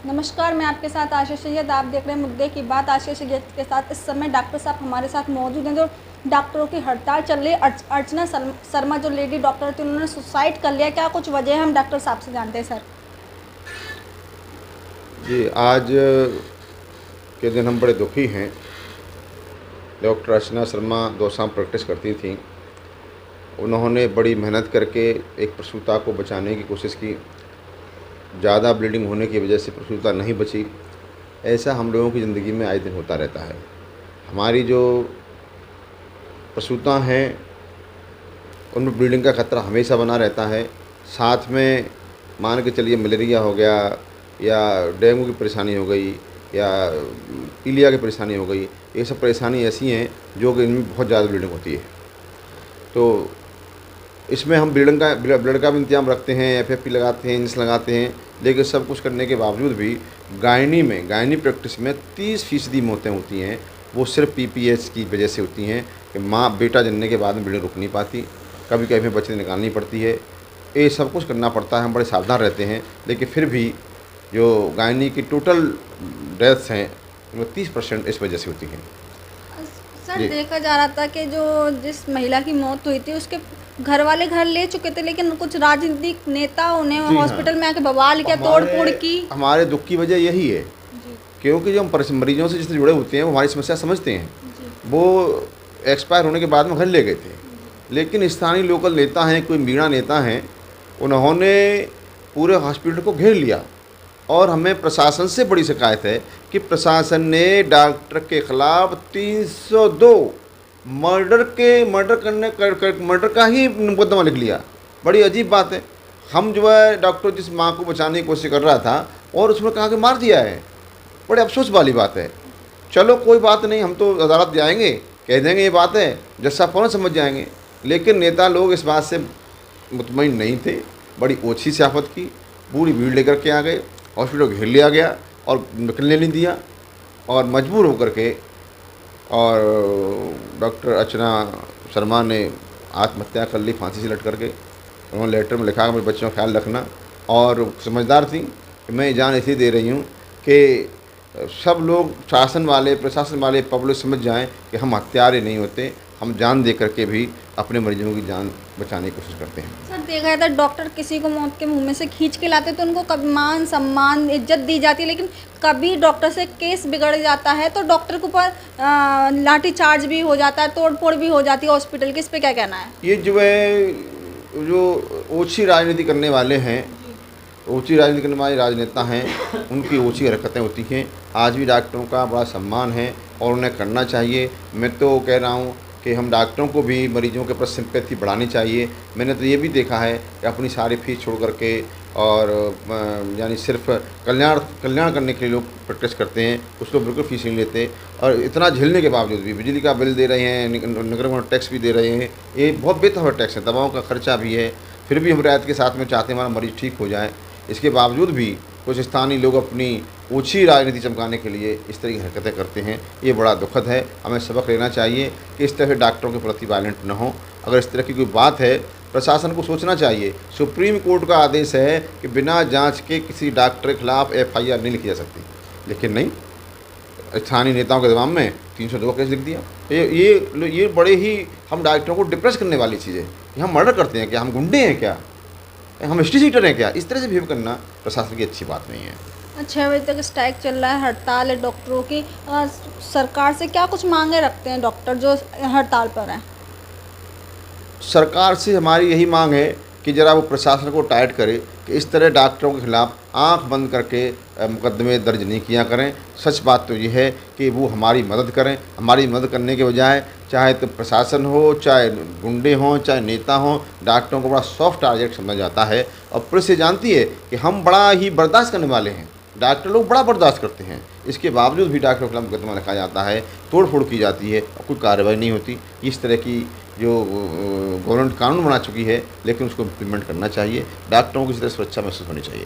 नमस्कार, मैं आपके साथ आशीष सैयद। आप देख रहे हैं मुद्दे की बात आशीष सैयद के साथ। इस समय डॉक्टर साहब हमारे साथ मौजूद हैं। जो डॉक्टरों की हड़ताल चल रही है, अर्चना शर्मा जो लेडी डॉक्टर थी, उन्होंने सुसाइड कर लिया। क्या कुछ वजह है, हम डॉक्टर साहब से जानते हैं सर। जी, आज के दिन हम बड़े दुखी हैं। डॉक्टर अर्चना शर्मा दोसांझ प्रैक्टिस करती थीं। उन्होंने बड़ी मेहनत करके एक प्रसूता को बचाने की कोशिश की। ज़्यादा ब्लीडिंग होने की वजह से प्रसूता नहीं बची। ऐसा हम लोगों की ज़िंदगी में आए दिन होता रहता है। हमारी जो प्रसूता हैं उनमें ब्लीडिंग का खतरा हमेशा बना रहता है। साथ में मान के चलिए मलेरिया हो गया या डेंगू की परेशानी हो गई या पीलिया की परेशानी हो गई, ये सब परेशानी ऐसी हैं जो कि इनमें बहुत ज़्यादा ब्लीडिंग होती है। तो इसमें हम ब्लड का भी इंतजाम रखते हैं, एफएफपी लगाते हैं, इंजेक्शन लगाते हैं, लेकिन सब कुछ करने के बावजूद भी गायनी प्रैक्टिस में 30% मौतें होती हैं। वो सिर्फ पीपीएच की वजह से होती हैं कि माँ बेटा जनने के बाद में ब्लीडिंग रुक नहीं पाती, कभी कभी बच्चे निकालनी पड़ती है। ये सब कुछ करना पड़ता है, हम बड़े सावधान रहते हैं, लेकिन फिर भी जो गायनी की टोटल डेथ्स हैं उनमें 30% इस वजह से होती हैं। सर, देखा जा रहा था कि जो जिस महिला की मौत हुई थी उसके घर वाले घर ले चुके थे, लेकिन कुछ राजनीतिक नेता उन्हें हॉस्पिटल में आके बवाल किया, तोड़ फोड़ की। हमारे दुख की वजह यही है जी। क्योंकि जो हम मरीजों से जिससे जुड़े होते हैं वो हमारी समस्या समझते हैं। जी। वो एक्सपायर होने के बाद में घर ले गए थे, लेकिन स्थानीय लोकल नेता हैं, कोई मीणा नेता हैं, उन्होंने पूरे हॉस्पिटल को घेर लिया। और हमें प्रशासन से बड़ी शिकायत है कि प्रशासन ने डॉक्टर के खिलाफ 302 मर्डर का ही मुकदमा लिख लिया। बड़ी अजीब बात है। हम जो है डॉक्टर जिस माँ को बचाने की कोशिश कर रहा था और उसमें कहा कि मार दिया है। बड़े अफसोस वाली बात है। चलो कोई बात नहीं, हम तो अदालत जाएंगे, कह देंगे ये बात है, जज साहब फ़ौरन समझ जाएंगे। लेकिन नेता लोग इस बात से मुतमईन नहीं थे। बड़ी ओछी सियासत की, पूरी भीड़ लेकर के आ गए, हॉस्पिटल घेर लिया गया और निकलने नहीं दिया, और मजबूर होकर के और डॉक्टर अर्चना शर्मा ने आत्महत्या कर ली फांसी से लट करके। उन्होंने लेटर में लिखा कि मेरे बच्चों का ख्याल रखना, और समझदार थी कि मैं जान इसलिए दे रही हूँ कि सब लोग शासन वाले, प्रशासन वाले, पब्लिक समझ जाएं कि हम हत्यारे नहीं होते, हम जान दे करके भी अपने मरीजों की जान बचाने की कोशिश करते हैं। सर, देखा जाता है डॉक्टर किसी को मौत के मुंह में से खींच के लाते तो उनको कभी मान सम्मान इज्जत दी जाती है, लेकिन कभी डॉक्टर से केस बिगड़ जाता है तो डॉक्टर के ऊपर लाठी चार्ज भी हो जाता है, तोड़ फोड़ भी हो जाती है हॉस्पिटल की। इस पर क्या कहना है? ये जो है, जो ओछी राजनीति करने वाले हैं, ऊँची राजनीति करने वाले राजनेता हैं, उनकी ऊँची हरकतें होती हैं। आज भी डॉक्टरों का बड़ा सम्मान है और उन्हें करना चाहिए। मैं तो कह रहा हूँ कि हम डॉक्टरों को भी मरीजों के प्रति सिंपैथी बढ़ानी चाहिए। मैंने तो ये भी देखा है कि अपनी सारी फीस छोड़ करके और यानी सिर्फ कल्याण करने के लिए लोग प्रैक्टिस करते हैं, कुछ लोग बिल्कुल फीस नहीं लेते, और इतना झेलने के बावजूद भी बिजली का बिल दे रहे हैं, नगर निगम टैक्स भी दे रहे हैं। ये बहुत बेतहाशा टैक्स है, दवाओं का खर्चा भी है, फिर भी हम रियायत के साथ में चाहते हैं हमारा मरीज़ ठीक हो जाए। इसके बावजूद भी कुछ स्थानीय लोग अपनी ऊँची राजनीति चमकाने के लिए इस तरह की हरकतें करते हैं। ये बड़ा दुखद है। हमें सबक लेना चाहिए कि इस तरह से डॉक्टरों के प्रति वायलेंट न हो। अगर इस तरह की कोई बात है, प्रशासन को सोचना चाहिए। सुप्रीम कोर्ट का आदेश है कि बिना जांच के किसी डॉक्टर के खिलाफ एफआईआर नहीं लिखी जा सकती, लेकिन नहीं, स्थानीय नेताओं के दबाव में 302 केस लिख दिया। ये बड़े ही हम डॉक्टरों को डिप्रेस करने वाली चीज़ है। कि हम मर्डर करते हैं क्या, हम गुंडे हैं क्या, हम हिस्ट्री सीटर हैं क्या? इस तरह से बिहेव करना प्रशासन की अच्छी बात नहीं है। 6 बजे तक स्ट्राइक चल रहा है, हड़ताल है डॉक्टरों की। सरकार से क्या कुछ मांगे रखते हैं डॉक्टर जो हड़ताल पर हैं? सरकार से हमारी यही मांग है कि ज़रा वो प्रशासन को टाइट करे कि इस तरह डॉक्टरों के खिलाफ आंख बंद करके मुकदमे दर्ज नहीं किया करें। सच बात तो ये है कि वो हमारी मदद करें। हमारी मदद करने के बजाय चाहे तो प्रशासन हो, चाहे गुंडे हों, चाहे नेता हों, डॉक्टरों को बड़ा सॉफ्ट टारगेट समझा जाता है। और पुलिस ये जानती है कि हम बड़ा ही बर्दाश्त करने वाले हैं। डॉक्टर लोग बड़ा बर्दाश्त करते हैं, इसके बावजूद भी डॉक्टरों के खिलाफ मुकदमा लिखा जाता है, तोड़ फोड़ की जाती है और कोई कार्रवाई नहीं होती। इस तरह की जो गवर्नमेंट कानून बना चुकी है, लेकिन उसको इम्प्लीमेंट करना चाहिए। डॉक्टरों को इस तरह सुरक्षा महसूस होनी चाहिए।